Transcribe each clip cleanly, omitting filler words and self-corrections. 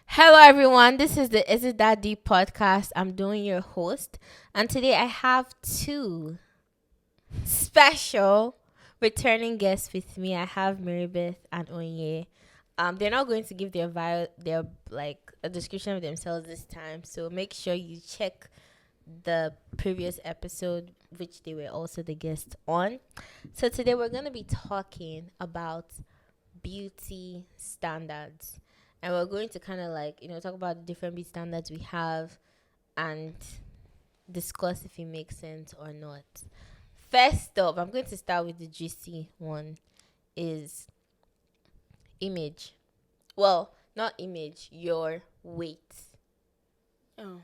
Hello, everyone. This is the Is It That Deep podcast. I'm doing your host, and today I have two special returning guests with me. I have Maribeth and Onye. They're not going to give their like a description of themselves this time, so make sure you check the previous episode, which they were also the guests on. So today we're going to be talking about beauty standards, and we're going to kind of talk about the different beauty standards we have and discuss if it makes sense or not. First up, I'm going to start with the juicy one, is image. Well, not image, your weight. Oh.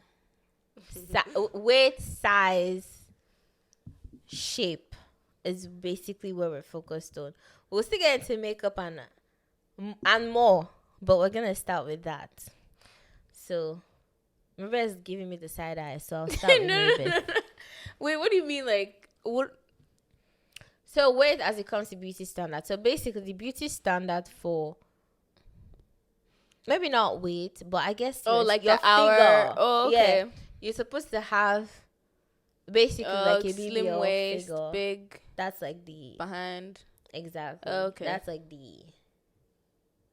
Weight, size, shape is basically what we're focused on. We'll still get into makeup and more, but we're gonna start with that. So, Maria is giving me the side eye, so I'll start with Maria. Wait, what do you mean? Like, what? So, weight as it comes to beauty standard. So, basically, the beauty standard for maybe not weight, but I guess Like your the hour. figure. Oh, okay. Yeah, you're supposed to have basically like a BBL slim waist, figure. big That's like the behind. exactly. Okay. That's like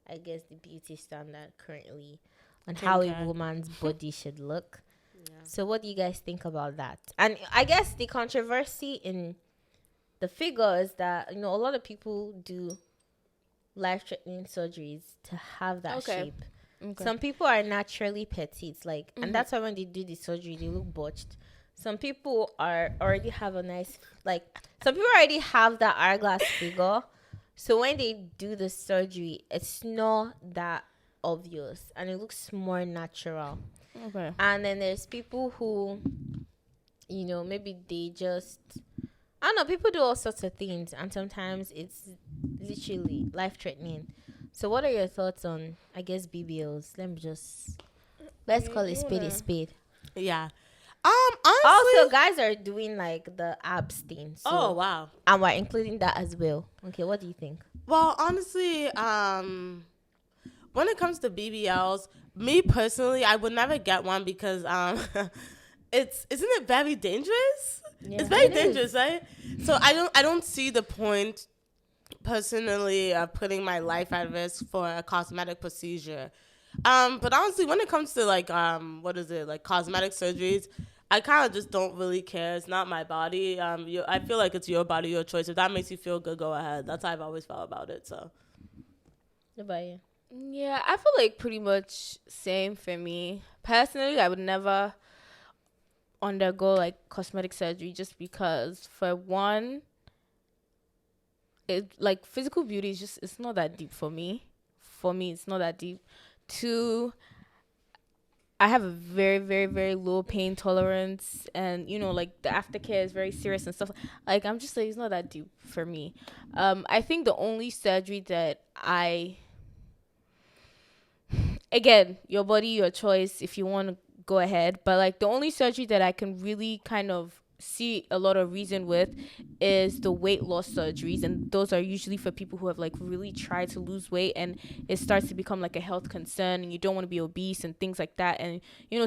I guess the beauty standard currently on how a woman's body should look. Yeah. So what do you guys think about that? And I guess the controversy in the figure is that, a lot of people do life-threatening surgeries to have that shape. Okay. Some people are naturally petite, and that's why when they do the surgery, they look botched. Some people already have some people already have that hourglass figure. So when they do the surgery, it's not that obvious and it looks more natural. Okay. And then there's people who, maybe they just, I don't know, people do all sorts of things and sometimes it's literally life-threatening. So what are your thoughts on, I guess, BBLs? Let's call it spade a spade. Yeah. Honestly, Also, guys are doing like the abs thing. So, oh wow. And we're including that as well. Okay, what do you think? Well, honestly, when it comes to BBLs, me personally, I would never get one because isn't it very dangerous? Yeah, it's very it dangerous, is. right? So I don't see the point personally of putting my life at risk for a cosmetic procedure. But honestly, when it comes to like cosmetic surgeries, I kind of just don't really care. It's not my body. I feel like it's your body, your choice. If that makes you feel good, go ahead. That's how I've always felt about it. So, What about you? Yeah, I feel like pretty much same for me. Personally, I would never undergo like cosmetic surgery just because, for one, it like physical beauty is just, it's not that deep for me. For me, it's not that deep. Two, I have a very, very, very low pain tolerance, and like the aftercare is very serious and stuff. Like, I'm just like, it's not that deep for me. I think the only surgery that again, your body, your choice, if you want to go ahead, but like the only surgery that I can really kind of see a lot of reason with is the weight loss surgeries, and those are usually for people who have like really tried to lose weight and it starts to become like a health concern and you don't want to be obese and things like that. And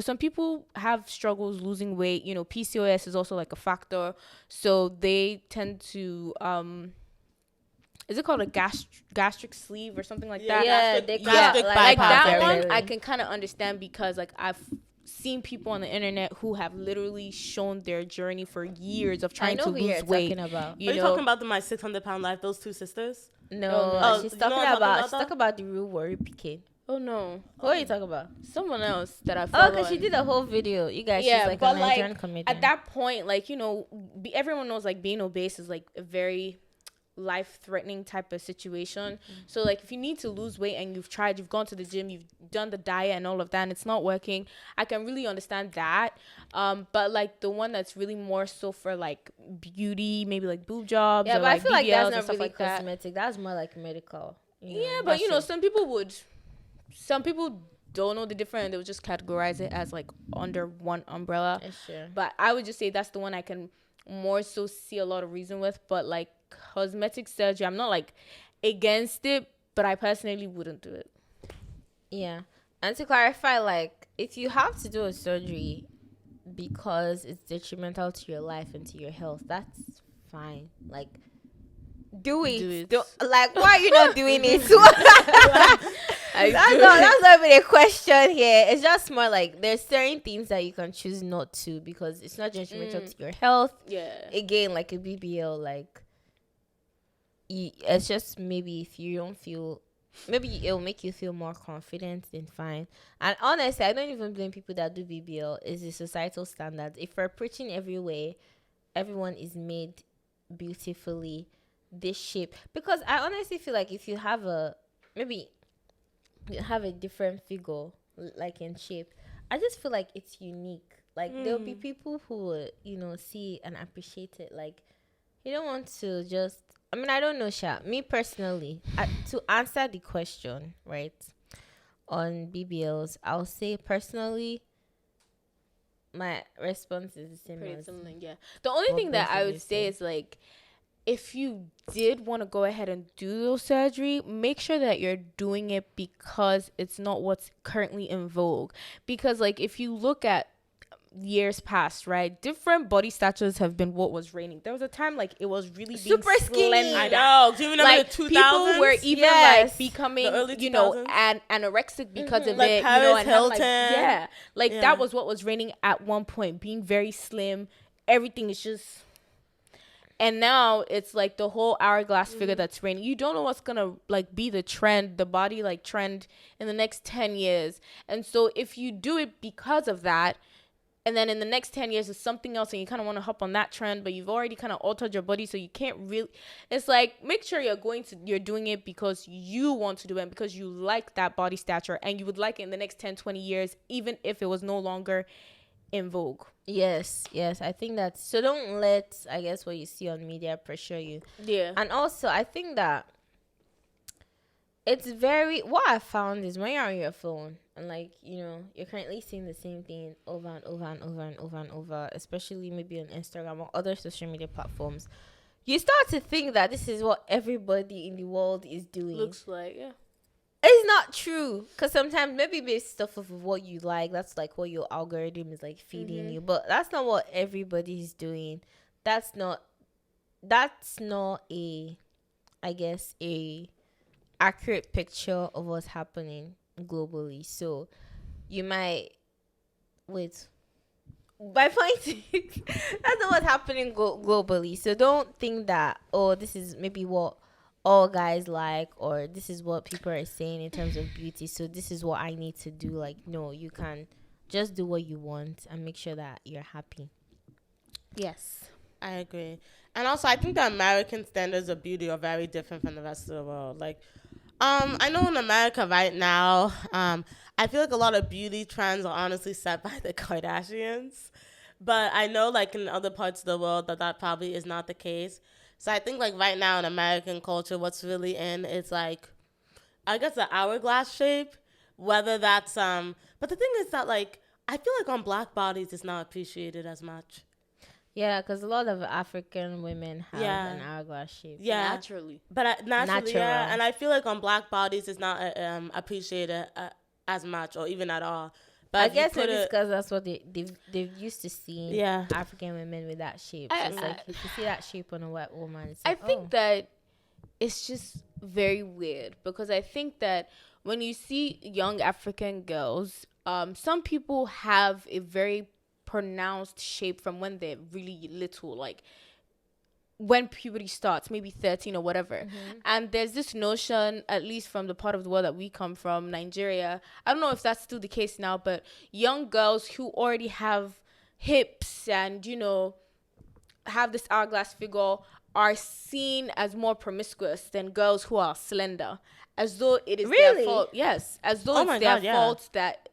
some people have struggles losing weight. PCOS is also like a factor, so they tend to is it called a gastric sleeve or something like that? Yeah, gastric like bypass. that one Very. I can kind of understand because like I've seen people on the internet who have literally shown their journey for years of trying to who you're lose weight. talking about. are you talking about my 600-pound life? Those two sisters? No, Oh, she's you know talking what I'm about talking about? the real worry PK. Oh no, What are you talking about? someone else that I Oh, follow. because she did a whole video. You guys, Yeah, she's like but a Nigerian like comedian. at that point, like everyone knows like being obese is like a very life-threatening type of situation. So like if you need to lose weight and you've gone to the gym, you've done the diet and all of that and it's not working, I can really understand that. But like the one that's really more so for like beauty, maybe like boob jobs, Yeah, or but I like feel like BBLs that's and not stuff really like that. cosmetic. That's more like medical. Yeah, but that's true. some people don't know the difference. They would just categorize it as like under one umbrella. That's true. But I would just say that's the one I can more so see a lot of reason with. But like cosmetic surgery, I'm not like against it, but I personally wouldn't do it. Yeah. And to clarify, like, if you have to do a surgery because it's detrimental to your life and to your health, that's fine. Like, do Do it. it. Don't, like, why are you not doing it? I That's not even a question here. It's just more like there's certain things that you can choose not to because it's not detrimental to your health. Yeah. Again, like a BBL, like it's just maybe if you don't feel, maybe it'll make you feel more confident, then fine. And honestly, I don't even blame people that do BBL. It's a societal standard. If we're preaching every way, everyone is made beautifully this shape, because I honestly feel like if you have a, maybe you have a different figure, like in shape, I just feel like it's unique. Like there'll be people who will, see and appreciate it. Like you don't want to just, I mean, I don't know, Sha. Me personally, to answer the question, right, on BBLs, I'll say personally, my response is the same Pretty as similar, yeah. The only thing that I would say is like, if you did want to go ahead and do the surgery, make sure that you're doing it because it's not what's currently in vogue. Because like if you look at years past, right, different body statures have been what was reigning. There was a time like it was really being super skinny. slender. I know. Do you remember Like the 2000s? people were even Yes. like becoming, The early anorexic because of Like it. Paris And having, like, Hilton. that was what was reigning at one point, being very slim. Everything is just. And now it's like the whole hourglass figure that's reigning. You don't know what's gonna like be the trend, the body like trend in the next 10 years. And so if you do it because of that, and then in the next 10 years is something else and you kind of want to hop on that trend, but you've already kind of altered your body, so you can't really, it's like, make sure you're doing it because you want to do it, because you like that body stature and you would like it in the next 10, 20 years, even if it was no longer in vogue. Yes, I think that, so don't let, I guess, what you see on media pressure you. Yeah. And also I think that it's very, what I found is when you're on your phone and like, you're currently seeing the same thing over and over and over and over and over, especially maybe on Instagram or other social media platforms, you start to think that this is what everybody in the world is doing. Looks like, yeah. It's not true, because sometimes maybe based stuff of what you like, that's like what your algorithm is like feeding you, but that's not what everybody's doing. That's not a, I guess, a accurate picture of what's happening globally. So you might wait, my point is that's not what's happening globally. So don't think that, oh, this is maybe what all guys like, or this is what people are saying in terms of beauty, so this is what I need to do. Like, no, you can just do what you want and make sure that you're happy. Yes, I agree. And also I think the American standards of beauty are very different from the rest of the world. Like I know in America right now, I feel like a lot of beauty trends are honestly set by the Kardashians. But I know like in other parts of the world that probably is not the case. So I think like right now in American culture, what's really in is like, I guess the hourglass shape, whether that's, but the thing is that like, I feel like on black bodies it's not appreciated as much. Yeah, because a lot of African women have an hourglass shape. Yeah. naturally. But naturally, Natural. yeah. And I feel like on black bodies it's not appreciated as much or even at all. But I guess maybe it's because that's what they've used to seeing African women with that shape. So it's like if you see that shape on a white woman, it's like, I think that it's just very weird, because I think that when you see young African girls, some people have a very pronounced shape from when they're really little, like when puberty starts, maybe 13 or whatever. And there's this notion, at least from the part of the world that we come from, Nigeria, I don't know if that's still the case now, but young girls who already have hips and, have this hourglass figure are seen as more promiscuous than girls who are slender, as though it is their fault. Yes, as though it's their fault that,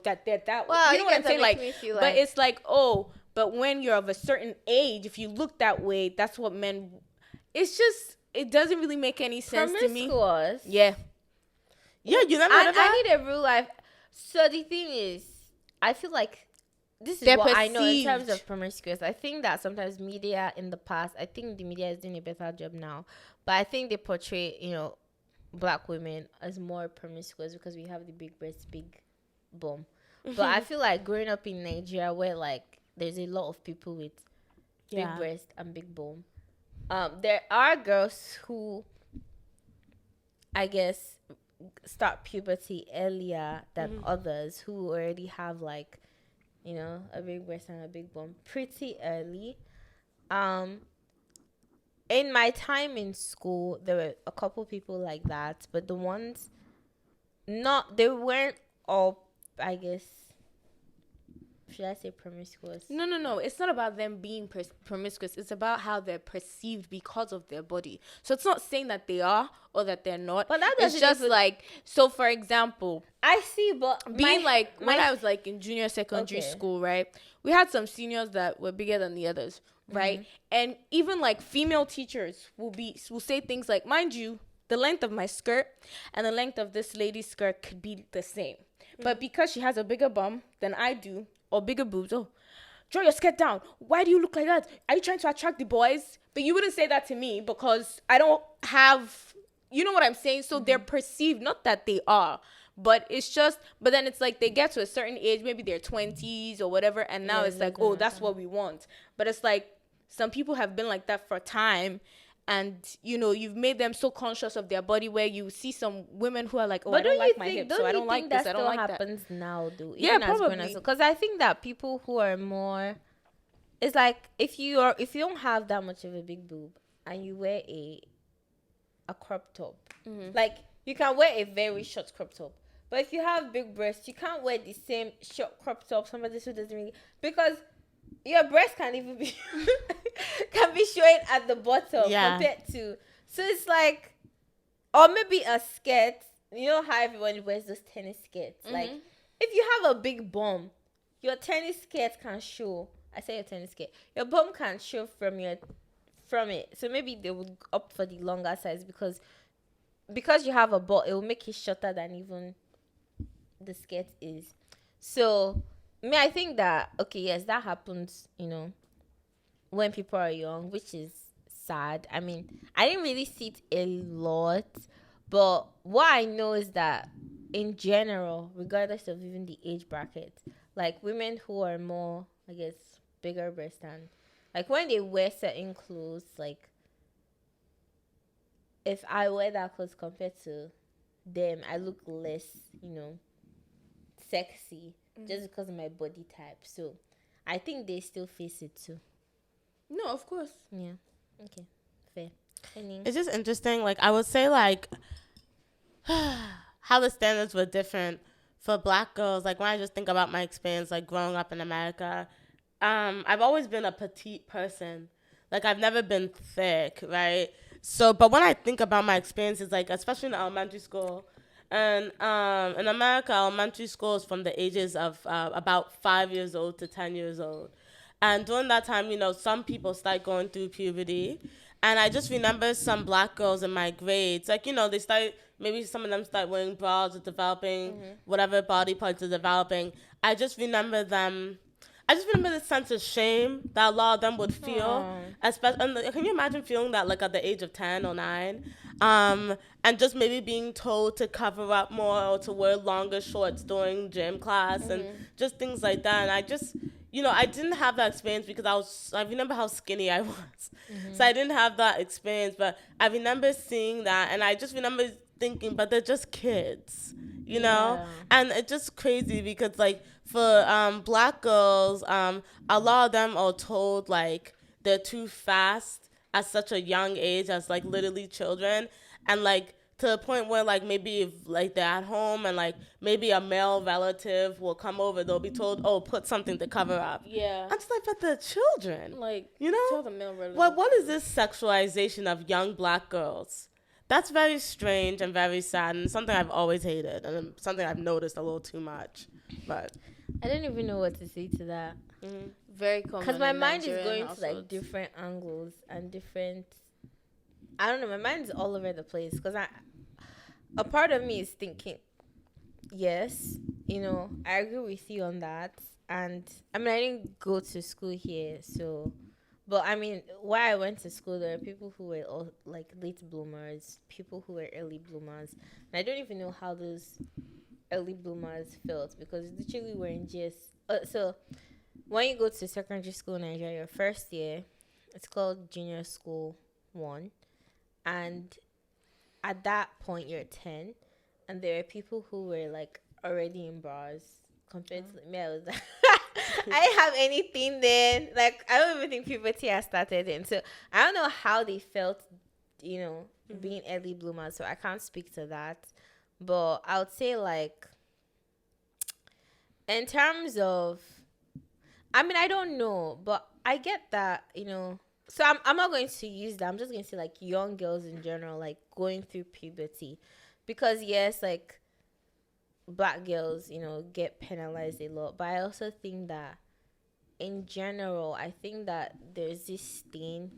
that they're that. Well, you know what I'm saying? Like, but it's like, but when you're of a certain age, if you look that way, that's what men. It's just, it doesn't really make any sense to me. Yeah. Yeah, you never heard of that? I need a real life. So the thing is, I feel like this is what I know in terms of promiscuous. I think that sometimes media in the past, I think the media is doing a better job now, but I think they portray, black women as more promiscuous because we have the big breast, big bum. But I feel like growing up in Nigeria, where like there's a lot of people with big breast and big bum, there are girls who, I guess, start puberty earlier than others who already have like, you know, a big breast and a big bum pretty early. In my time in school, there were a couple people like that, but the ones not, they weren't all, I guess, should I say promiscuous? No. It's not about them being promiscuous. It's about how they're perceived because of their body. So it's not saying that they are or that they're not. But that it's doesn't just even, like, so for example, I see, but being when I was like in junior secondary school, right? We had some seniors that were bigger than the others, right? And even like female teachers will say things like, mind you, the length of my skirt and the length of this lady's skirt could be the same. But because she has a bigger bum than I do, or bigger boobs, draw your skirt down. Why do you look like that? Are you trying to attract the boys? But you wouldn't say that to me because I don't have, you know what I'm saying? So they're perceived, not that they are, but it's just, but then it's like they get to a certain age, maybe their 20s or whatever, and now it's like, oh, that's what we want. But it's like, some people have been like that for time. And, you know, you've made them so conscious of their body where you see some women who are like, oh, but I don't like my hips, so I don't like this, I don't like that. That still happens now, though? Yeah, probably. Because I think that people who are more, it's like if you don't have that much of a big boob and you wear a crop top, like you can wear a very short crop top. But if you have big breasts, you can't wear the same short crop top. Somebody who doesn't really, because your breast can even be can be showing at the bottom compared to, so it's like, or maybe a skirt. You know how everyone wears those tennis skirts. Like if you have a big bum, your tennis skirt can show. I say your tennis skirt, your bum can show from it. So maybe they would opt for the longer size because you have a butt, it will make it shorter than even the skirt is. So I think that, okay, yes, that happens, you know, when people are young, which is sad. I mean, I didn't really see it a lot, but what I know is that in general, regardless of even the age bracket, like women who are more, I guess, bigger breast and like when they wear certain clothes, like if I wear that clothes compared to them, I look less, you know, sexy just because of my body type. So I think they still face it too. No, of course. Yeah. Okay. Fair. It's just interesting. Like, I would say, like, how the standards were different for black girls. Like, when I just think about my experience, like, growing up in America, I've always been a petite person. Like, I've never been thick, right? So, but when I think about my experiences, like, especially in elementary school, and in America, elementary school is from the ages of about 5 years old to 10 years old. And during that time, you know, some people start going through puberty. And I just remember some black girls in my grades, like, you know, they start, maybe some of them start wearing bras or developing whatever body parts are developing. I just remember the sense of shame that a lot of them would feel. Especially, can you imagine feeling that, like, at the age of 10 or 9? And just maybe being told to cover up more or to wear longer shorts during gym class and just things like that. And I just, you know, I didn't have that experience because I remember how skinny I was. So I didn't have that experience, but I remember seeing that and I just remember thinking, but they're just kids, you know? And it's just crazy because, like, for black girls, a lot of them are told, like, they're too fast at such a young age as, like, literally children. And, like, to the point where, like, maybe if, like, they're at home and, like, maybe a male relative will come over, they'll be told, oh, put something to cover up. Yeah. I'm just like, but they're children. Like, you know? tell the male relative. What is this sexualization of young black girls? That's very strange and very sad and something I've always hated and something I've noticed a little too much. But I don't even know what to say to that. Very common. Because my mind is Nigerian going households. to like different angles and different. I don't know. My mind is all over the place because a part of me is thinking, yes, you know, I agree with you on that. And I mean, I didn't go to school here, so, But I mean, while I went to school, there were people who were all, like late bloomers, people who were early bloomers, and I don't even know how those early bloomers felt because literally we're in GS. So when you go to secondary school in Nigeria, your first year, it's called junior school 1, and at that point you're 10, and there are people who were like already in bras compared to me. I was I didn't have anything then. Like I don't even think puberty has started then. So I don't know how they felt, being early bloomers. So I can't speak to that. But I would say like in terms of, I mean, I don't know, but I get that, So I'm not going to use that. I'm just going to say like young girls in general, like going through puberty, because yes, like black girls, get penalized a lot. But I also think that in general, I think that there's this thing.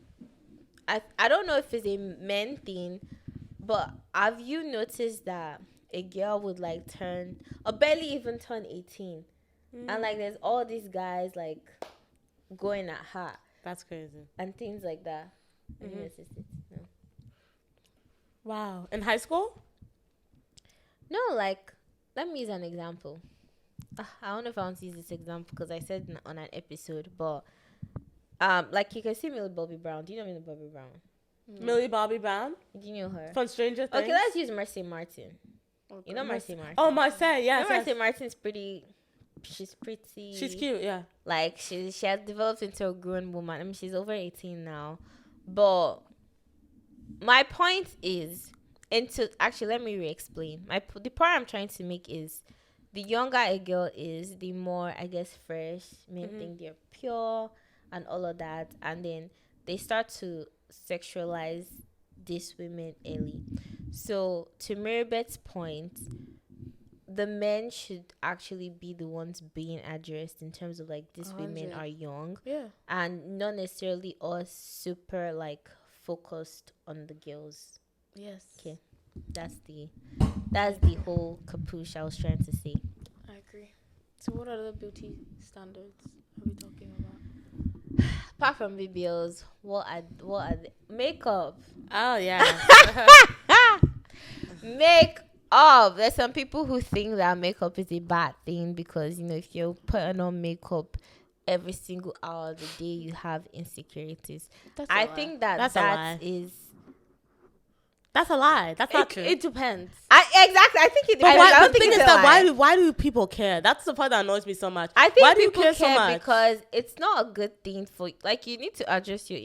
I don't know if it's a men thing, but have you noticed that a girl would like turn or barely even turn 18, and like there's all these guys like going at her. That's crazy. And things like that. Have you noticed it? No. Wow. In high school? No, like, let me use an example. I don't know if I want to use this example because I said on an episode, but like you can see Millie Bobby Brown. Do you know Millie Bobby Brown? Millie Bobby Brown? Do you know her? From Stranger Things? Okay, let's use Mercy Martin. Okay. You know Mercy Martin? Oh, Marcel, yes. Mercy Martin's pretty. She's pretty. She's cute, yeah. Like she has developed into a grown woman. I mean, she's over 18 now. But my point is, actually, let me re-explain. The point I'm trying to make is, the younger a girl is, the more, I guess, fresh. Men think they're pure and all of that, and then they start to sexualize these women early. So to Maribeth's point, the men should actually be the ones being addressed in terms of like these women are young, and not necessarily us super like focused on the girls. Yes. Okay, that's the whole capuche I was trying to say. I agree. So what other beauty standards are we talking about? Apart from BBLs, what are the makeup? Oh yeah. Makeup. There's some people who think that makeup is a bad thing because if you're putting on makeup every single hour of the day, you have insecurities. I think that's a lie. That's not true. It depends. Exactly. I think it depends. But the thing is that why do people care? That's the part that annoys me so much. I think why do people you care so much? Because it's not a good thing for, like, you need to address your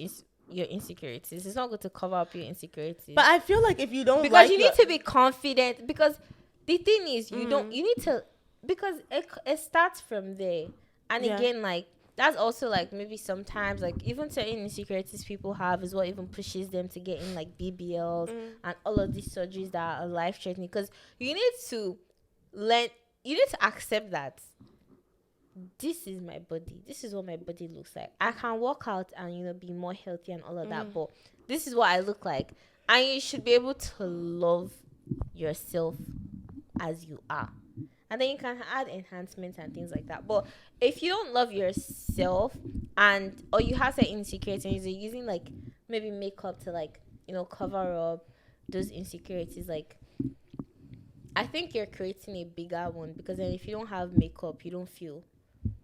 insecurities. It's not good to cover up your insecurities. But I feel like if you don't, because you need to be confident. Because the thing is, you need to, because it starts from there. And again, like, that's also like maybe sometimes like even certain insecurities people have is what even pushes them to get in like BBLs and all of these surgeries that are life threatening, because you need to accept that this is my body, this is what my body looks like. I can work out and be more healthy and all of that, but this is what I look like, and you should be able to love yourself as you are. And then you can add enhancements and things like that. But if you don't love yourself or you have certain insecurities, you're using like maybe makeup to like, cover up those insecurities, like, I think you're creating a bigger one, because then if you don't have makeup, you don't feel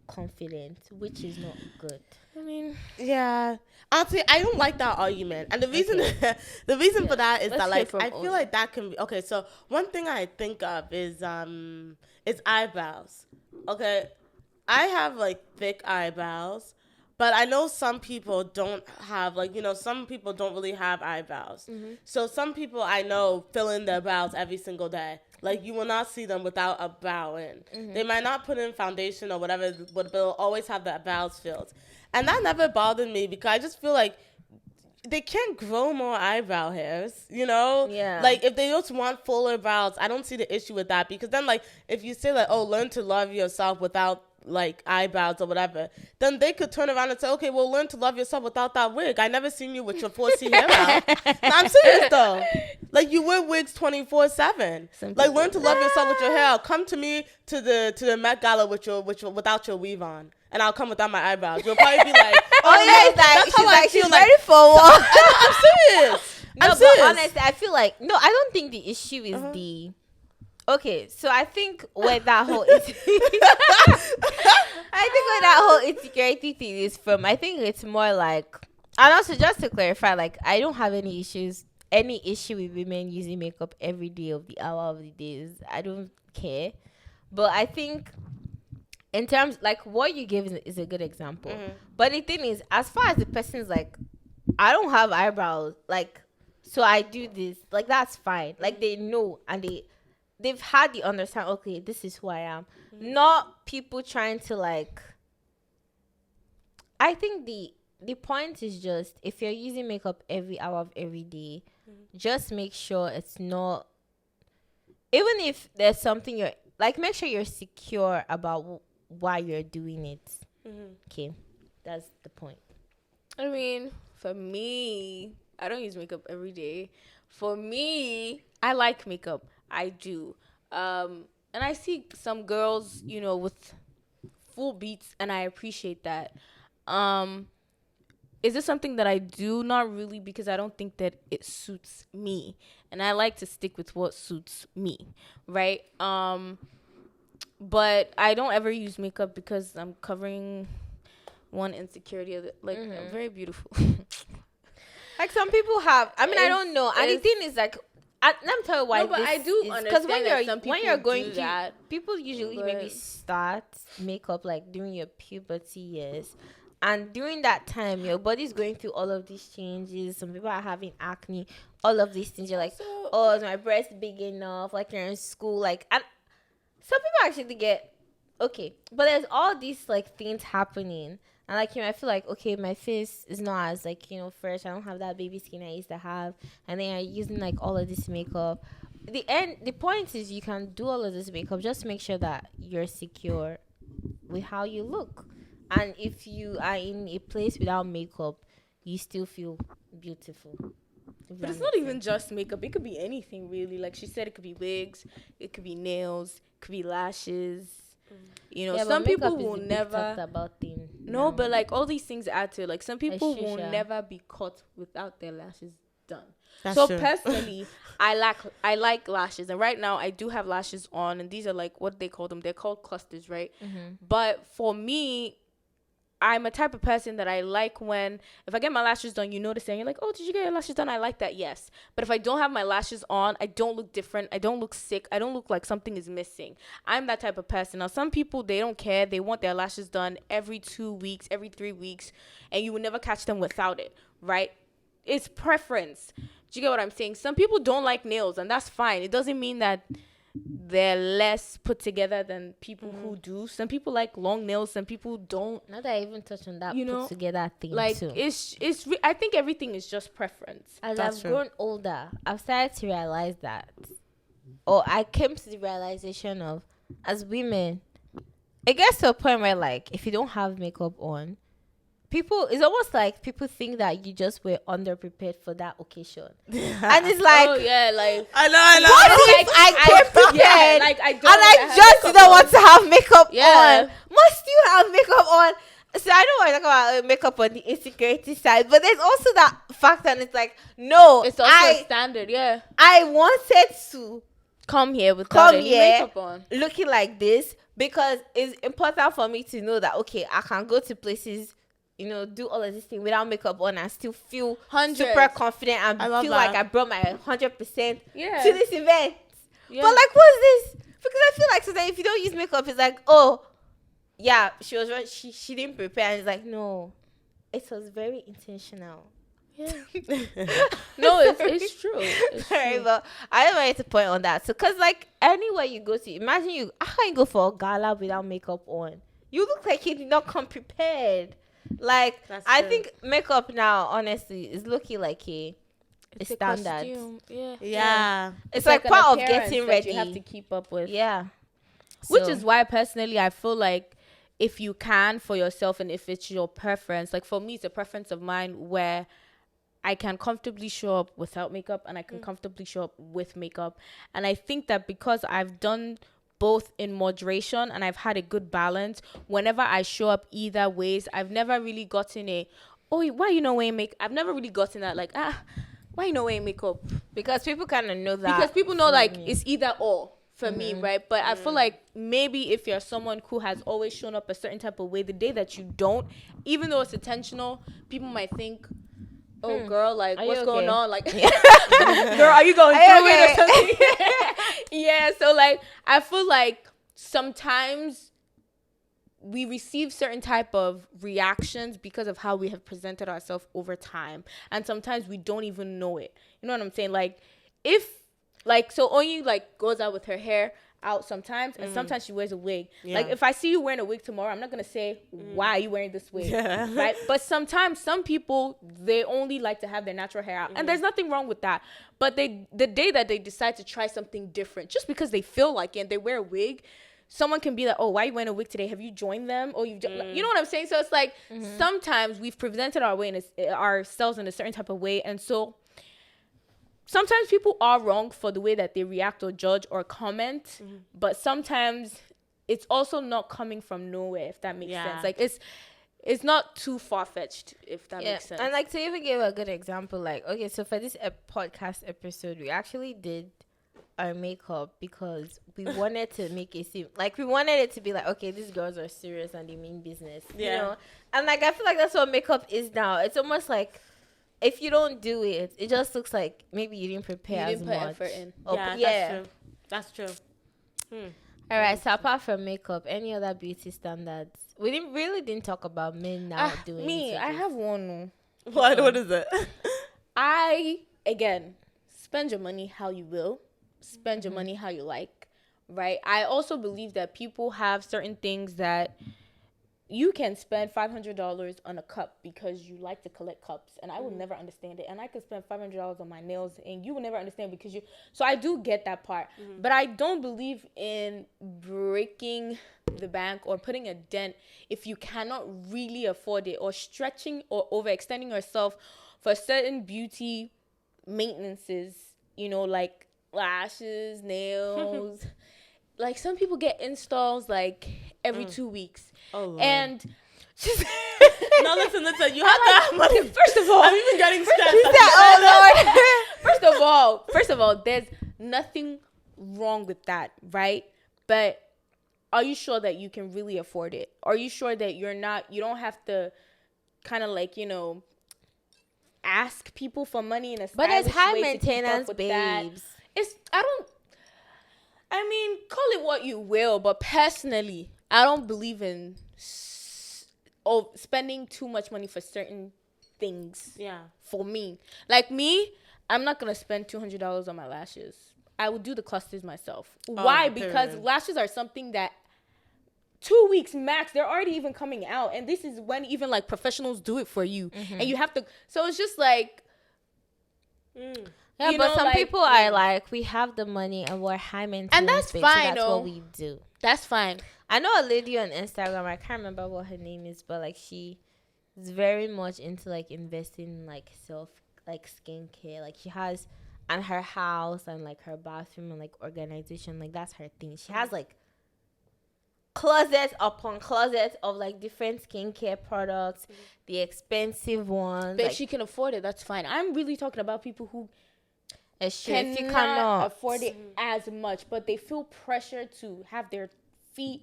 confident, which is not good. I mean, yeah. Honestly, I don't like that argument, and the reason for that is that like I feel like that can be okay. So one thing I think of is eyebrows. Okay, I have like thick eyebrows, but I know some people don't have some people don't really have eyebrows. So some people I know fill in their brows every single day. Like, you will not see them without a brow in. They might not put in foundation or whatever, but they'll always have their brows filled. And that never bothered me, because I just feel like they can't grow more eyebrow hairs, Yeah. Like, if they just want fuller brows, I don't see the issue with that. Because then, like, if you say, like, learn to love yourself without, like, eyebrows or whatever, then they could turn around and say, okay, well, learn to love yourself without that wig. I never seen you with your 4C hair out. No, I'm serious, though. Like, you wear wigs 24/7. Like, learn to love yourself with your hair out. Come to me to the Met Gala without your weave on. and I'll come without my eyebrows. You'll probably be like, Oh yeah, it's like that's she's how I like feel she's like. ready for war. I'm serious. No, I'm but serious. honestly, I feel like no. I don't think the issue is the. Okay, so I think where that whole I think where that whole insecurity thing is from, I think it's more like, and also just to clarify, like I don't have any issue with women using makeup every day of the hour of the days. I don't care, but I think in terms like what you give is a good example. But the thing is, as far as the person's like, I don't have eyebrows, like, so I do this, like that's fine. Like they know and they've had the understand, okay, this is who I am. Not people trying to like, I think the point is just, if you're using makeup every hour of every day, just make sure it's not, even if there's something you're like, make sure you're secure about why you're doing it. Okay, that's the point. I mean, for me, I don't use makeup every day. For me, I like makeup. I do. And I see some girls, with full beats, and I appreciate that. Is this something that I do? Not really, because I don't think that it suits me. And I like to stick with what suits me, right? But I don't ever use makeup because I'm covering one insecurity of it. Like, I'm very beautiful. Like some people have, I mean, I don't know. And the thing is like, let me tell you why. No, but I do understand because when you're going do through that, people usually maybe start makeup like during your puberty years, and during that time your body's going through all of these changes. Some people are having acne, all of these things. You're like, oh, is my breast big enough? Like you're in school, like, and some people actually get okay, but there's all these like things happening. And like, I feel like, okay, my face is not as like, fresh. I don't have that baby skin I used to have. And then I'm using like all of this makeup. The point is, you can do all of this makeup. Just make sure that you're secure with how you look. And if you are in a place without makeup, you still feel beautiful. But it's not even just makeup. It could be anything, really. Like she said, it could be wigs, it could be nails, it could be lashes. Some people will never. No, but like all these things add to it. Like some people will never be caught without their lashes done. That's so true. Personally, I like lashes, and right now I do have lashes on, and these are like what they call them. They're called clusters, right? But for me, I'm a type of person that I like when, if I get my lashes done, you notice it and you're like, oh, did you get your lashes done? I like that, yes. But if I don't have my lashes on, I don't look different. I don't look sick. I don't look like something is missing. I'm that type of person. Now, some people, they don't care. They want their lashes done every 2 weeks, every 3 weeks, and you will never catch them without it, right? It's preference. Do you get what I'm saying? Some people don't like nails, and that's fine. It doesn't mean that they're less put together than people who do. Some people like long nails. Some people don't. Not that I even touch on that put together thing like too. I think everything is just preference. As I've grown older, I've started to realize that, or I came to the realization of, as women, it gets to a point where like if you don't have makeup on, it's almost like people think that you just were underprepared for that occasion. And it's like, oh yeah, like I know. What if I came prepared I just didn't want to have makeup on? Must you have makeup on? So I don't want to talk about makeup on the insecurity side, but there's also that fact, and it's like, no, it's also a standard. Yeah, I wanted to come here without any makeup on, looking like this, because it's important for me to know that, okay, I can go to places, do all of this thing without makeup on and still feel super confident and feel like I brought my 100% to this event. Yeah. But like, what's this? Because I feel like sometimes if you don't use makeup, it's like, oh, yeah, she was right. She didn't prepare. And it's like, no, it was very intentional. Yeah. No, it's true. It's Sorry, true. but I don't want to point on that. So, because like anywhere you go to, imagine how can you go for a gala without makeup on? You look like you did not come prepared. Like, I think makeup now, honestly, is looking like a standard. Yeah. It's like part of getting ready. You have to keep up with. Yeah. Which is why, personally, I feel like if you can for yourself and if it's your preference, like for me, it's a preference of mine where I can comfortably show up without makeup and I can comfortably show up with makeup. And I think that because I've done both in moderation, and I've had a good balance. Whenever I show up either ways, I've never really gotten why you not wearing makeup? I've never really gotten that, like, why you not wearing makeup? Because people kind of know that. Because people know, for like, me. it's either or for me, right? But I feel like maybe if you're someone who has always shown up a certain type of way, the day that you don't, even though it's intentional, people might think, oh, girl, like, Are what's you going okay? on? Like, girl, are you going through it or something? Yeah, so, like, I feel like sometimes we receive certain type of reactions because of how we have presented ourselves over time, and sometimes we don't even know it. You know what I'm saying? Like, if, like, so Onyi, like, goes out with her hair out sometimes, and sometimes she wears a wig. Like, if I see you wearing a wig tomorrow, I'm not gonna say, why are you wearing this wig? Right? But sometimes some people, they only like to have their natural hair out, and there's nothing wrong with that. But the day that they decide to try something different, just because they feel like it and they wear a wig, someone can be like, oh, why are you wearing a wig today? Have you joined them? Or you know what I'm saying? So it's like, sometimes we've presented ourselves in a certain type of way, and so sometimes people are wrong for the way that they react or judge or comment, but sometimes it's also not coming from nowhere, if that makes sense. Like, it's not too far-fetched, if that makes sense. And, like, to even give a good example, like, okay, so for this podcast episode, we actually did our makeup because we wanted to make it seem like, we wanted it to be like, okay, these girls are serious and they mean business, you know? And, like, I feel like that's what makeup is now. It's almost like, if you don't do it, it just looks like maybe you didn't prepare as much. Effort in. That's true. All right, so apart from makeup, any other beauty standards? We didn't talk about men now doing me. I have one. What is it? Again, spend your money how you will. Spend your money how you like, right? I also believe that people have certain things that you can spend $500 on a cup because you like to collect cups, and I will never understand it. And I can spend $500 on my nails, and you will never understand because you. So I do get that part, but I don't believe in breaking the bank or putting a dent if you cannot really afford it, or stretching or overextending yourself for certain beauty maintenances. You know, like lashes, nails. Like, some people get installs like every 2 weeks. Oh, Lord. And no, listen. You have that money. First of all, I'm even getting stressed. Oh, Lord. First of all, there's nothing wrong with that, right? But are you sure that you can really afford it? Are you sure that you don't have to kind of, like, you know, ask people for money in a stylish way? But it's high to maintenance, keep up with babes. That. I mean, call it what you will, but personally, I don't believe in spending too much money for certain things. Yeah. For me. Like, me, I'm not going to spend $200 on my lashes. I would do the clusters myself. Why? Because lashes are something that 2 weeks max, they're already even coming out. And this is when even, like, professionals do it for you. And you have to. So it's just like. Yeah, but some people are like, we have the money and we're high maintenance. And that's fine, so that's what we do. That's fine. I know a lady on Instagram, I can't remember what her name is, but, like, she is very much into, like, investing in, like, skincare. Like, she has, and her house and, like, her bathroom and, like, organization, like, that's her thing. She has, like, closets upon closets of, like, different skincare products, the expensive ones. But like, she can afford it. That's fine. I'm really talking about people who cannot afford it as much, but they feel pressure to have their feet,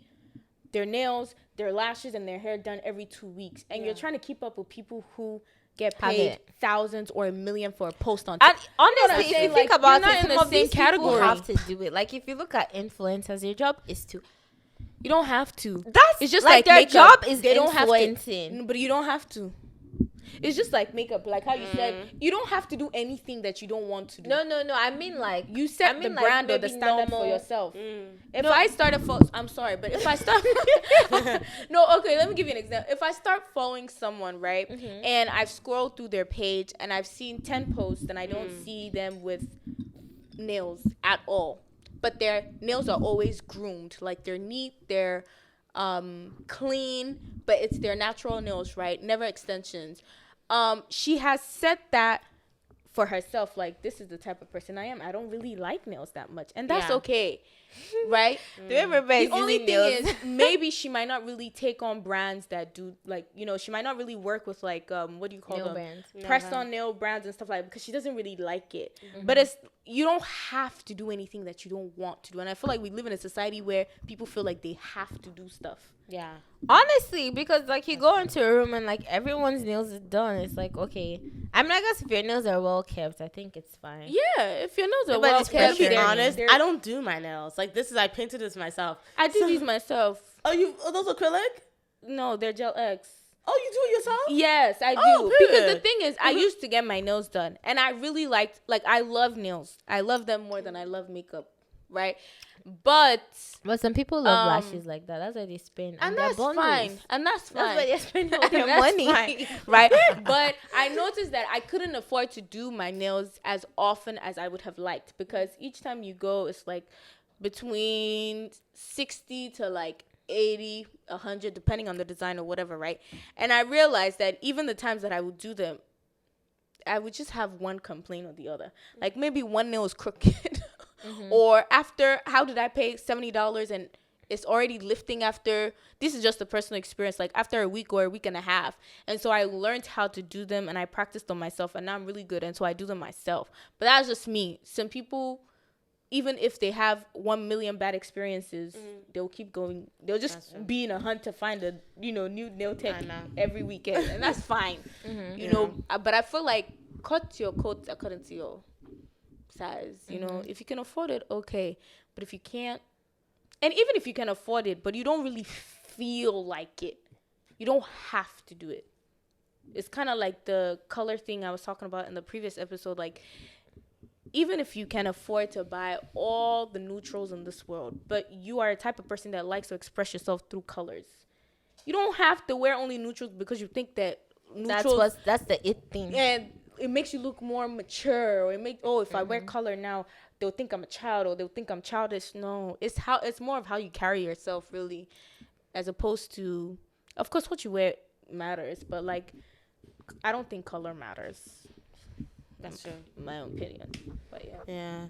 their nails, their lashes, and their hair done every 2 weeks. And you're trying to keep up with people who get paid thousands or $1 million for a post on TikTok. And honestly, if you think about it, some of these people have to do it. Like, if you look at influencers, their job is to. You don't have to. It's just like their job is they don't influencing. Have to, but you don't have to. It's just like makeup, like how you said, you don't have to do anything that you don't want to do. No. I mean, like, you set the brand or the standard for yourself. If I start I'm sorry, but if I start, no, okay, let me give you an example. If I start following someone, right, and I've scrolled through their page and I've seen 10 posts and I don't see them with nails at all, but their nails are always groomed, like they're neat, they're clean, but it's their natural nails, right? Never extensions. She has set that for herself, like, this is the type of person I am. I don't really like nails that much, and that's Yeah. okay, right? The only thing is, maybe she might not really take on brands that do, like, you know, she might not really work with, like, what do you call Nail them? brands. Pressed on nail brands and stuff like that, because she doesn't really like it. But it's, you don't have to do anything that you don't want to do. And I feel like we live in a society where people feel like they have to do stuff. Yeah. Honestly, because like you go into a room and like everyone's nails is done. It's like, okay. I mean, I guess if your nails are well kept, I think it's fine. Yeah, if your nails are But well it's kept, To be They're- honest, they're- I don't do my nails. Like, I painted this myself. I do these myself. Oh, those acrylic? No, they're Gel X. Oh, you do it yourself? Yes, I do. Oh, Because the good. thing is, I used to get my nails done, and I really liked, like, I love nails. I love them more than I love makeup, right? But some people love lashes like that. That's why they spend. and their that's bundles. fine. And that's fine. That's why they spend all their That's money. fine, right? But I noticed that I couldn't afford to do my nails as often as I would have liked, because each time you go, it's like between 60 to like 80, 100, depending on the design or whatever, right? And I realized that even the times that I would do them, I would just have one complaint or the other. Like, maybe one nail is crooked. Or after, how did I pay $70 and it's already lifting after, this is just a personal experience, like after a week or a week and a half. And so I learned how to do them, and I practiced on myself, and now I'm really good. And so I do them myself. But that's just me. Some people, even if they have 1 million bad experiences, they'll keep going. They'll just be in a hunt to find a, you know, new nail tech every weekend. And that's fine. You know, but I feel like cut your coat according to your size. You know, if you can afford it, okay. But if you can't, and even if you can afford it, but you don't really feel like it, you don't have to do it. It's kind of like the color thing I was talking about in the previous episode. Like, even if you can afford to buy all the neutrals in this world, but you are a type of person that likes to express yourself through colors, you don't have to wear only neutrals because you think that neutrals, That's the it thing. and it makes you look more mature, or if I wear color now, they'll think I'm a child, or they'll think I'm childish. No, it's more of how you carry yourself, really, as opposed to, of course, what you wear matters, but like, I don't think color matters. That's true. My own opinion, but yeah. Yeah.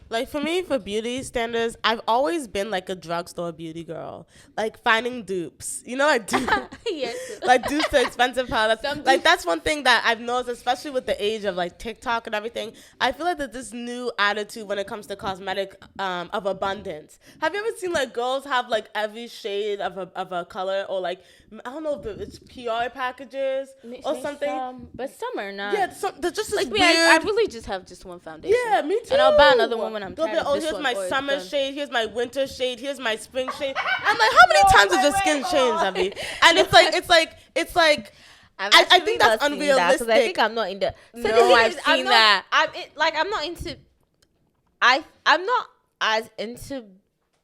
Like, for me, for beauty standards, I've always been like a drugstore beauty girl. Like, finding dupes. You know, like Yes. like dupes to expensive products. Some Like, that's one thing that I've noticed, especially with the age of like TikTok and everything. I feel like there's this new attitude when it comes to cosmetic of abundance. Have you ever seen like girls have like every shade of a color, or like, I don't know if it's PR packages or something? But some are not. Yeah, there's just this Like me, weird. I really just have just one foundation. Yeah, me too. And I'll buy another one when I'm They'll tired be, of oh, this here's one, my or it's summer done. shade, here's my winter shade, here's my spring shade. I'm like, how many times does your skin change, Abby? And it's like, I think that's unrealistic. I think I'm not in the. So No, the thing I've is, seen that. I'm not into. I'm not as into.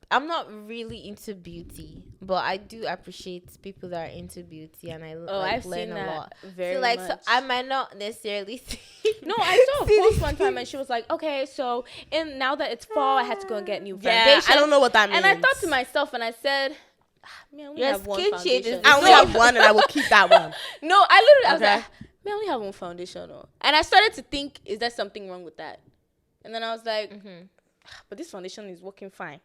I'm not really into beauty, but I do appreciate people that are into beauty, and I've learn seen a that lot. very So like, much. so I might not necessarily. No, I saw a post one time, and she was like, okay, so now that it's fall, I had to go and get new foundation. Yeah, I don't know what that means. And I thought to myself, and I said, man, I only Your have one skin foundation. changes. I only have one, and I will keep that one. No, I was Okay. like, man, I only have one foundation. No. And I started to think, is there something wrong with that? And then I was like, but this foundation is working fine.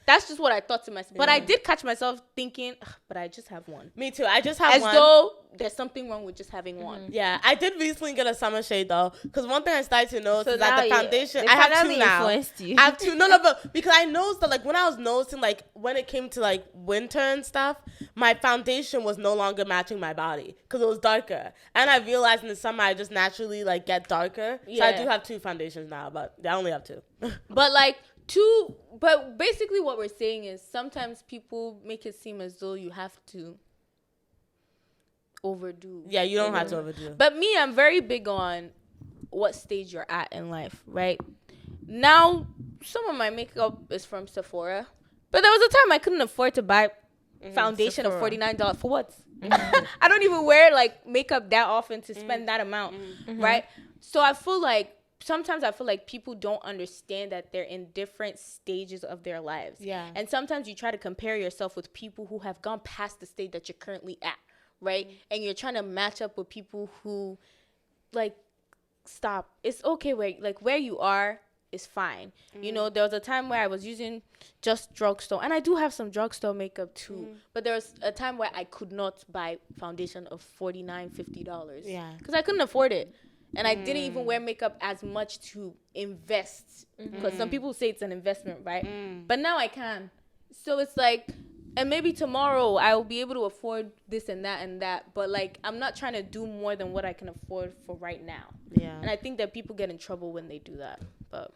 That's just what I thought to myself. But I did catch myself thinking, but I just have one. Me too. I just have As one. though there's something wrong with just having one. Yeah, I did recently get a summer shade though, because one thing I started to notice is that now the foundation. they I have two finally now. influenced you. I have two. No, but because I noticed that, like, when I was noticing, like, when it came to like winter and stuff, my foundation was no longer matching my body because it was darker, and I realized in the summer I just naturally like get darker. So I Yeah. do have two foundations now, but I only have two. But like but basically what we're saying is sometimes people make it seem as though you have to overdo. Yeah, you don't have to overdo. But me, I'm very big on what stage you're at in life, right? Now, some of my makeup is from Sephora, but there was a time I couldn't afford to buy foundation Sephora. of $49 for what? I don't even wear like makeup that often to spend that amount, right? So I feel like sometimes people don't understand that they're in different stages of their lives. Yeah. And sometimes you try to compare yourself with people who have gone past the stage that you're currently at, right? And you're trying to match up with people who, like, stop. It's okay where you are is fine. You know, there was a time where I was using just Drugstore, and I do have some Drugstore makeup too. But there was a time where I could not buy foundation of $49-$50. Yeah. Because I couldn't afford it. And I didn't even wear makeup as much to invest. Because some people say it's an investment, right? But now I can. So it's like, and maybe tomorrow I will be able to afford this and that. But like, I'm not trying to do more than what I can afford for right now. Yeah. And I think that people get in trouble when they do that. But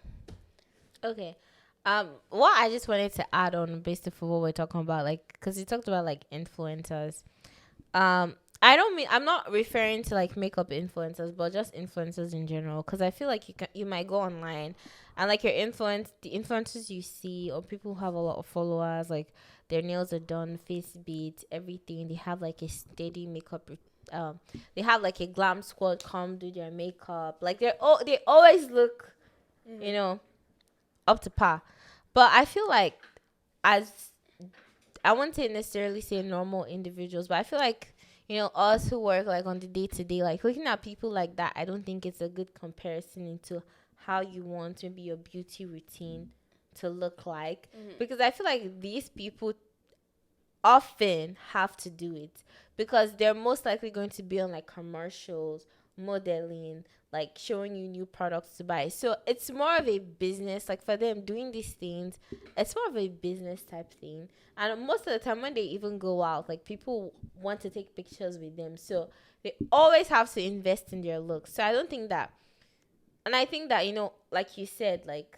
Okay. What I just wanted to add on based off of what we're talking about, like, because you talked about like influencers. I'm not referring to like makeup influencers, but just influencers in general. Because I feel like you might go online and like the influencers you see, or people who have a lot of followers, like their nails are done, face beat, everything. They have like a steady makeup. They have like a glam squad come do their makeup. Like they always look, you know, up to par. But I feel like, as I won't necessarily say normal individuals, but I feel like, you know, us who work like on the day to day, like looking at people like that, I don't think it's a good comparison into how you want maybe your beauty routine to look like. Because I feel like these people often have to do it because they're most likely going to be on like commercials, modeling, like showing you new products to buy. So it's more of a business, like for them doing these things, it's more of a business type thing. And most of the time when they even go out, like people want to take pictures with them, so they always have to invest in their looks. So I don't think that, and I think that, you know, like you said, like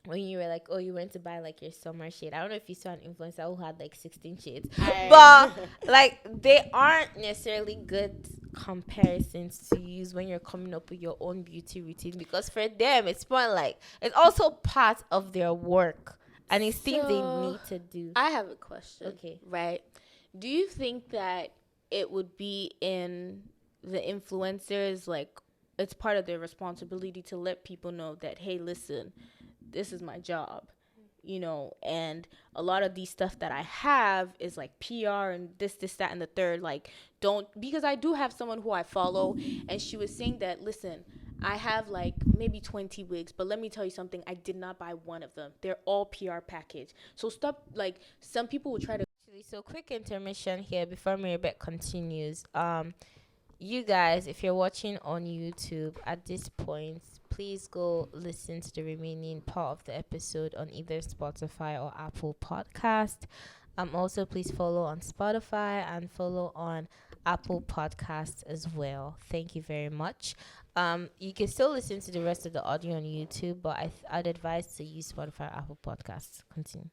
when you were like, oh, you went to buy like your summer shade. I don't know if you saw an influencer who had like 16 shades, but like they aren't necessarily good comparisons to use when you're coming up with your own beauty routine, because for them it's more like it's also part of their work and it's things they need to do. I have a question. Okay. Right. Do you think that it would be in the influencers, like it's part of their responsibility to let people know that, hey, listen, this is my job, you know, and a lot of these stuff that I have is like PR and this, that, and the third. Like, don't, because I do have someone who I follow, and she was saying that, listen, I have like maybe 20 wigs, but let me tell you something, I did not buy one of them. They're all PR package. So stop, like, some people will try to. So quick intermission here before Mirabet continues. You guys, if you're watching on YouTube at this point, please go listen to the remaining part of the episode on either Spotify or Apple Podcast. Also, please follow on Spotify and follow on Apple Podcasts as well. Thank you very much. You can still listen to the rest of the audio on YouTube, but I'd advise to use Spotify or Apple Podcasts. Continue.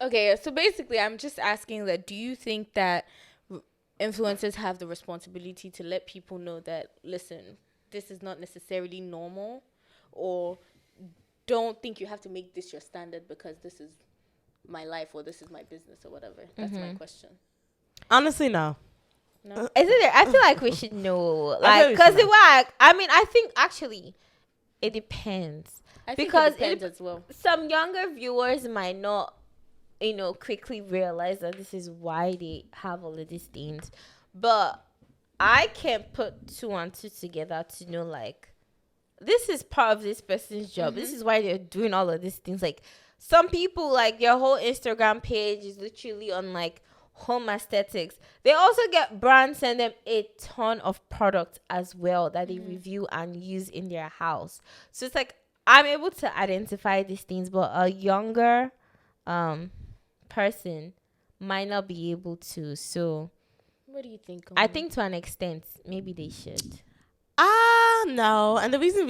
Okay, so basically, I'm just asking that, do you think that influencers have the responsibility to let people know that, listen, this is not necessarily normal, or don't think you have to make this your standard because this is my life or this is my business or whatever? That's my question. Honestly, no. No? Isn't there? I feel like we should know, like, because I think actually it depends. I think Because it depends as well. Some younger viewers might not, you know, quickly realize that this is why they have all of these things, but I can put two and two together to know, like, this is part of this person's job. This is why they're doing all of these things. Like, some people, like, their whole Instagram page is literally on, like, home aesthetics. They also get brands send them a ton of products as well that they review and use in their house. So it's like, I'm able to identify these things, but a younger person might not be able to. So What do you think? I think to an extent, maybe they should. No. And the reason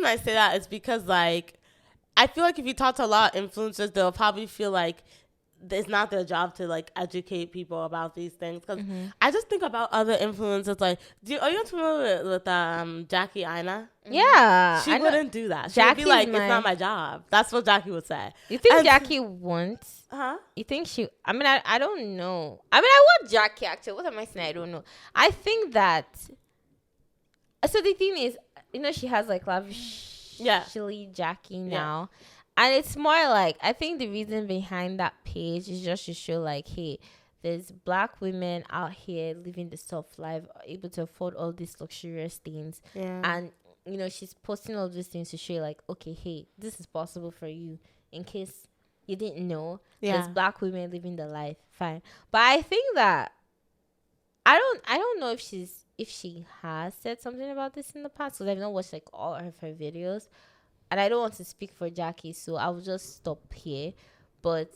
I say that is because, like, I feel like if you talk to a lot of influencers, they'll probably feel like it's not their job to, like, educate people about these things. Because I just think about other influencers, like, are you familiar with Jackie Aina? Yeah. She wouldn't do that. She Jackie's would be like, it's not my job. That's what Jackie would say. You think And- Jackie wants? Huh? You think she? I mean, I don't know. I mean, I want Jackie actually. What am I saying? I don't know. I think that. So the thing is, you know, she has like lavishly Jackie now, and it's more like, I think the reason behind that page is just to show like, hey, there's black women out here living the soft life, able to afford all these luxurious things. Yeah. And, you know, she's posting all these things to show you, like, okay, hey, this is possible for you. In case you didn't know, there's black women living the life. Fine. But I think that I don't know if she has said something about this in the past, because I've not watched like all of her videos, and I don't want to speak for Jackie, so I will just stop here. But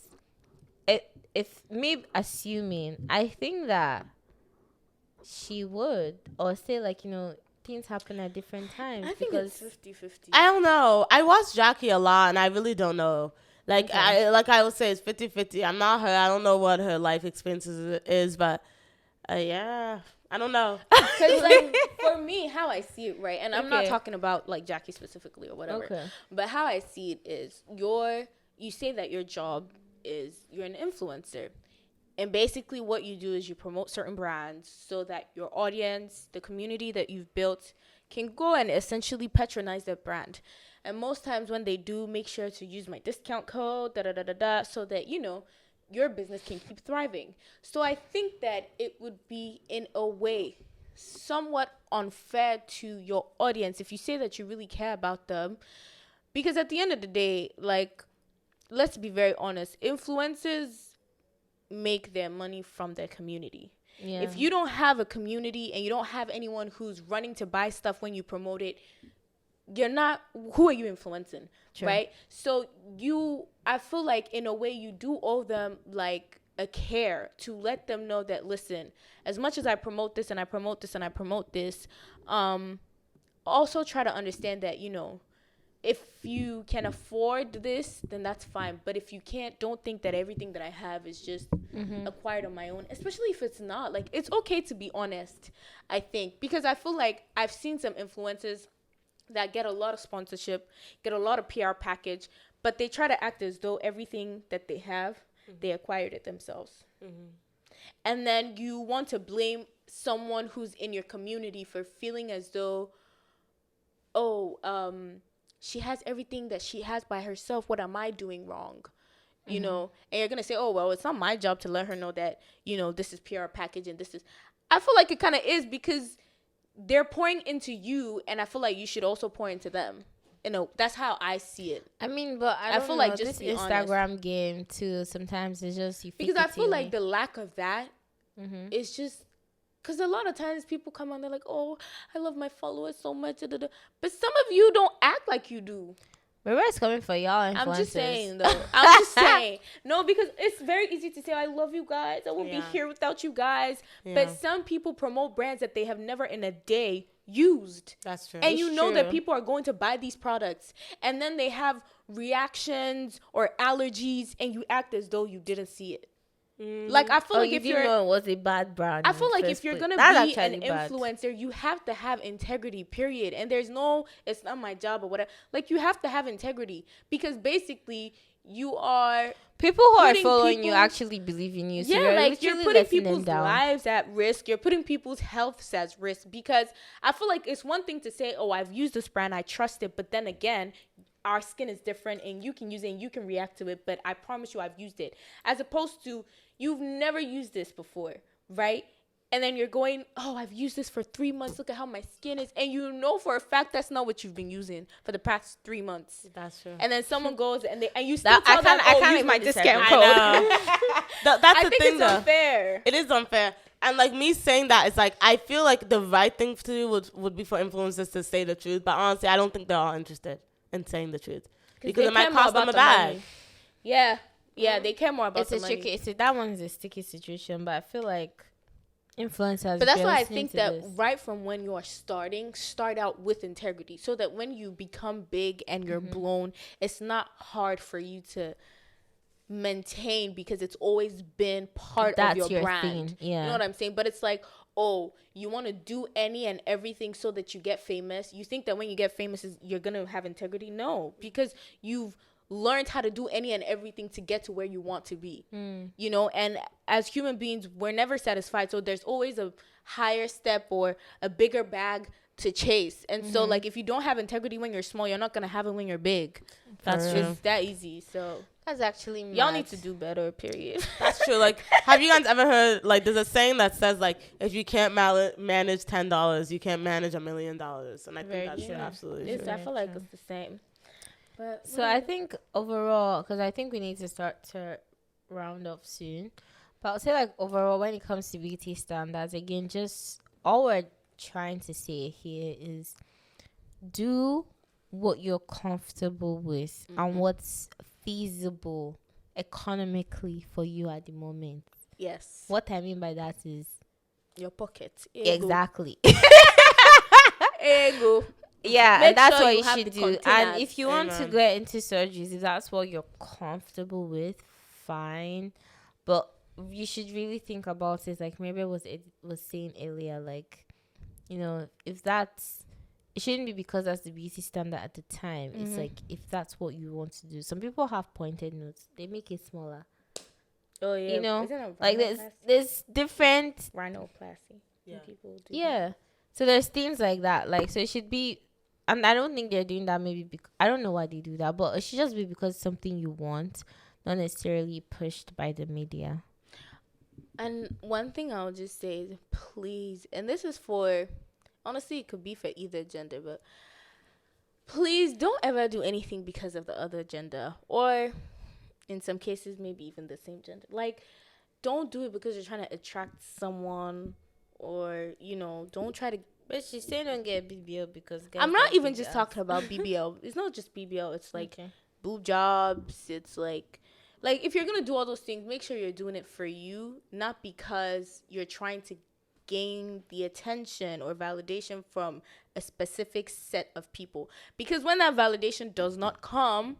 if me assuming, I think that she would, or say, like, you know, things happen at different times. I think it's 50-50. I don't know. I watch Jackie a lot, and I really don't know. Like, Okay. I would say it's 50-50. I'm not her. I don't know what her life experiences is, but yeah, I don't know. Because, like, for me, how I see it, right, and I'm not Okay. talking about, like, Jackie specifically or whatever, Okay. but how I see it is you say that your job is you're an influencer. And basically what you do is you promote certain brands so that your audience, the community that you've built, can go and essentially patronize that brand. And most times when they do, make sure to use my discount code, so that, you know, your business can keep thriving. So I think that it would be, in a way, somewhat unfair to your audience if you say that you really care about them. Because at the end of the day, like, let's be very honest, influencers make their money from their community. Yeah. If you don't have a community and you don't have anyone who's running to buy stuff when you promote it, who are you influencing? True. Right? So I feel like in a way you do owe them like a care to let them know that, listen, as much as I promote this and I promote this and I promote this, also try to understand that, you know, if you can afford this, then that's fine. But if you can't, don't think that everything that I have is just acquired on my own, especially if it's not. Like, it's okay to be honest, I think. Because I feel like I've seen some influencers that get a lot of sponsorship, get a lot of PR package, but they try to act as though everything that they have, they acquired it themselves. And then you want to blame someone who's in your community for feeling as though, she has everything that she has by herself. What am I doing wrong? You know, and you're going to say, oh, well, it's not my job to let her know that, you know, this is PR package and this is, I feel like it kind of is, because they're pouring into you, and I feel like you should also pour into them. You know, that's how I see it. I mean, but I feel don't like know, just this be Instagram game too. Sometimes it's just you. Because I feel like the lack of that is just, because a lot of times people come on, they're like, oh, I love my followers so much. But some of you don't act like you do. Maybe it's coming for y'all influencers. I'm just saying, though. I'm just saying. No, because it's very easy to say, I love you guys. I won't be here without you guys. Yeah. But some people promote brands that they have never in a day used. That's true. And you know that people are going to buy these products. And then they have reactions or allergies, and you act as though you didn't see it. Like, I feel like if you're, know it was a bad brand. I feel like if you're gonna be an influencer, you have to have integrity, period. And there's no, it's not my job or whatever. Like, you have to have integrity, because basically you are, people who are following you actually believe in you. So you're putting people's lives at risk. You're putting people's health at risk, because I feel like it's one thing to say, oh, I've used this brand, I trust it, but then again, our skin is different and you can use it and you can react to it, but I promise you I've used it. As opposed to, you've never used this before, right? And then you're going, oh, I've used this for 3 months. Look at how my skin is. And you know for a fact that's not what you've been using for the past 3 months. That's true. And then someone goes and you still tell them, use my discount code. That's I the think thing, it's unfair. It is unfair. And like me saying that, it's like, I feel like the right thing to do would be for influencers to say the truth. But honestly, I don't think they're all interested in saying the truth, because it might cost them a bag. Yeah, they care more about the money. That one is a sticky situation, but I feel like influencers. But that's why I think that right from when you are start out with integrity, so that when you become big and you're blown, it's not hard for you to maintain, because it's always been part of your brand. Thing. Yeah. You know what I'm saying? But it's like, oh, you want to do any and everything so that you get famous. You think that when you get famous you're going to have integrity? No, because you've learned how to do any and everything to get to where you want to be. You know, and as human beings, we're never satisfied. So there's always a higher step or a bigger bag to chase. And so, like, if you don't have integrity when you're small, you're not going to have it when you're big. That's true. It's that easy. That's actually Y'all mad. need to do better, period. That's true. Like, have you guys ever heard, like, there's a saying that says, like, if you can't manage $10, you can't manage $1 million. And I think Very that's true. absolutely It's, true. I feel like true. it's the same. But So I think overall, because I think we need to start to round up soon. But I'll say like overall, when it comes to beauty standards, again, just all we're trying to say here is do what you're comfortable with and what's feasible economically for you at the moment. yes, What I mean by that is your pocket. exactly. Ego. Yeah, Make and that's sure what you you have should the do. And containers. if you want to Amen. get into surgeries, if that's what you're comfortable with, fine. But you should really think about it. Like maybe was saying earlier, like, you know, if that's it shouldn't be because that's the beauty standard at the time. It's like if that's what you want to do. Some people have pointed notes. They make it smaller. Oh yeah, You know, isn't it like there's different rhinoplasty? Yeah. People do yeah. So there's things like that. Like so it should be and I don't think they're doing that maybe because I don't know why they do that, but it should just be because it's something you want, not necessarily pushed by the media. And one thing I'll just say is please, and this is for, honestly, it could be for either gender, but please don't ever do anything because of the other gender, or in some cases, maybe even the same gender. Like, don't do it because you're trying to attract someone, or, you know, don't try to. But she's saying don't get BBL because guys I'm not like even big just ass. talking about BBL. It's not just BBL. It's like Okay. boob jobs. It's like if you're gonna do all those things, make sure you're doing it for you, not because you're trying to gain the attention or validation from a specific set of people. Because when that validation does not come,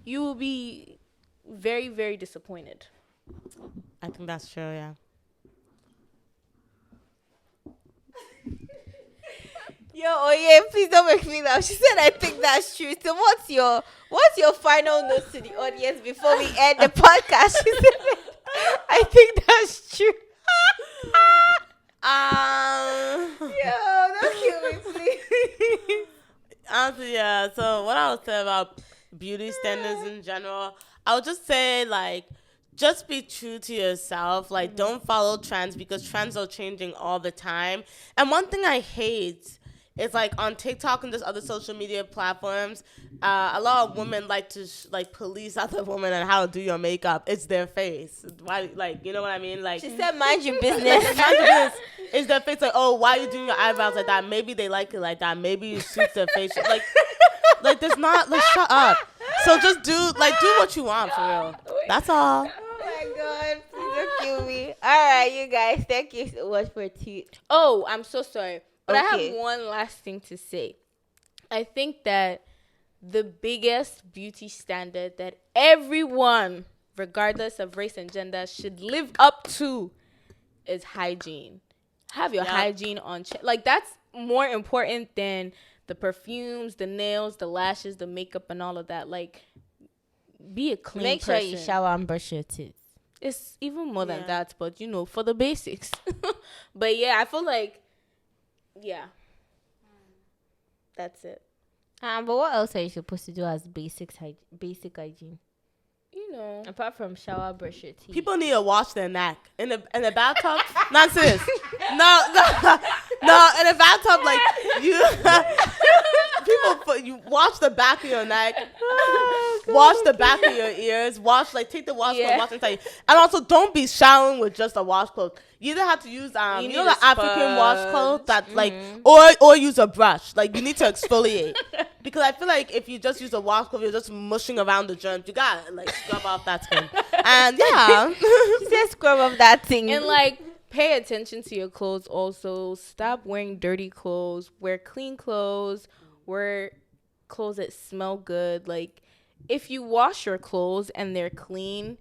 you will be very, very disappointed. I think that's true, yeah. Yo, oh yeah, please don't make me laugh. She said I think that's true. So what's your final note to the audience before we end the podcast? She said I think that's true. Yo, don't kill me, please. Honestly, yeah. So what I would say about beauty standards in general, I would just say like just be true to yourself. Like don't follow trends because trends are changing all the time. And one thing I hate is like on TikTok and just other social media platforms, a lot of women like to like police other women on how to do your makeup. It's their face. Why, like, you know what I mean? Like, She said mind your business. it's their face. Like, oh, why are you doing your eyebrows like that? Maybe they like it like that. Maybe you suit their face. Like there's not. Like, shut up. So just do what you want for real. That's all. Oh my god, please don't kill me. Alright, you guys, thank you so much for Oh, I'm so sorry. But I Okay. have one last thing to say. I think that the biggest beauty standard that everyone, regardless of race and gender, should live up to is hygiene. Have your hygiene on check. Like, that's more important than the perfumes, the nails, the lashes, the makeup, and all of that. Like, be a clean Make person. sure you shower and brush your teeth. It's even more than that, but, you know, for the basics. But, yeah, I feel like, yeah. That's it. But what else are you supposed to do as basic hygiene? You know. Apart from shower, brush your teeth. People need to wash their neck in the bathtub. Not serious. No. In the bathtub, like you. You wash the back of your neck, wash the back of your ears, take the washcloth, wash inside. And also, don't be showering with just a washcloth. You either have to use you know the African washcloth that like, or use a brush. Like you need to exfoliate because I feel like if you just use a washcloth, you're just mushing around the germs. You gotta like scrub off that skin. And yeah, She said scrub off that thing. And like, pay attention to your clothes also. Stop wearing dirty clothes. Wear clean clothes. Wear clothes that smell good. Like, if you wash your clothes and they're clean,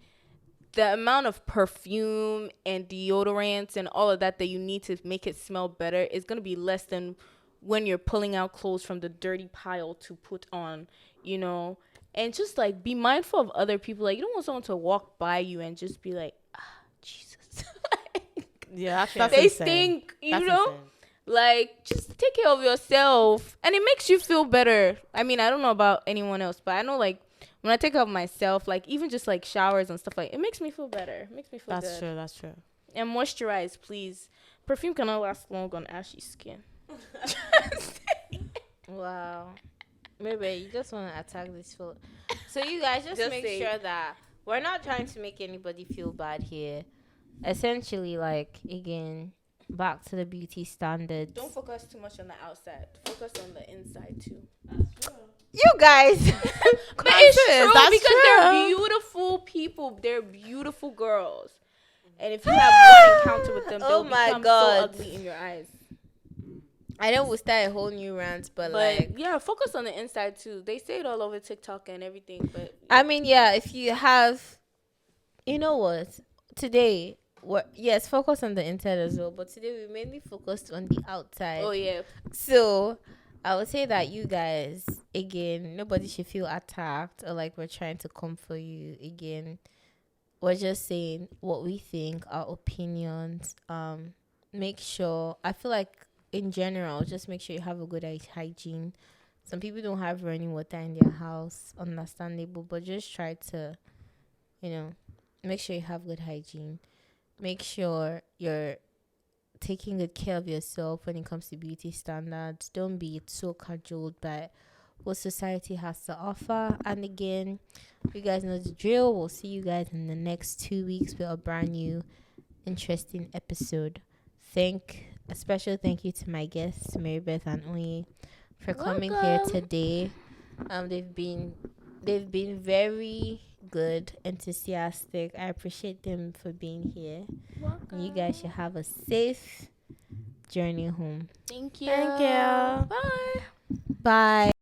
the amount of perfume and deodorants and all of that you need to make it smell better is going to be less than when you're pulling out clothes from the dirty pile to put on, you know. And just like be mindful of other people. Like, you don't want someone to walk by you and just be like, Jesus. yeah, that's they insane. stink, you That's know. insane. Like, just take care of yourself, and it makes you feel better. I mean, I don't know about anyone else, but I know, like, when I take care of myself, like even just like showers and stuff, like it makes me feel better. It makes me feel That's good. true. That's true. And moisturize, please. Perfume cannot last long on ashy skin. Wow. Maybe you just want to attack this food. So you guys just make say. sure that we're not trying to make anybody feel bad here. Essentially, like, again, back to the beauty standards. Don't focus too much on the outside. Focus on the inside too. You guys. But it's That's true that's because true. they're beautiful people. They're beautiful girls. And if you have one encounter with them, Oh they'll my become God. so ugly in your eyes. I know we'll start a whole new rant, but But like, yeah, focus on the inside too. They say it all over TikTok and everything, but I mean, yeah, if you have, you know what, today, yes, focus on the inside as well, but today we mainly focused on the outside. oh yeah. So I would say that you guys, again, nobody should feel attacked or like we're trying to come for you. Again, we're just saying what we think, our opinions. Make sure, I feel like in general, just make sure you have a good hygiene. Some people don't have running water in their house, understandable, but just try to, make sure you have good hygiene. Make sure you're taking good care of yourself when it comes to beauty standards. Don't be so cajoled by what society has to offer. And again, you guys know the drill. We'll see you guys in the next 2 weeks with a brand new interesting episode. A special thank you to my guests, Marybeth and Oye, for coming here today. They've been very good, enthusiastic. I appreciate them for being here. Welcome. You guys should have a safe journey home. Thank you. Thank you. Bye. Bye.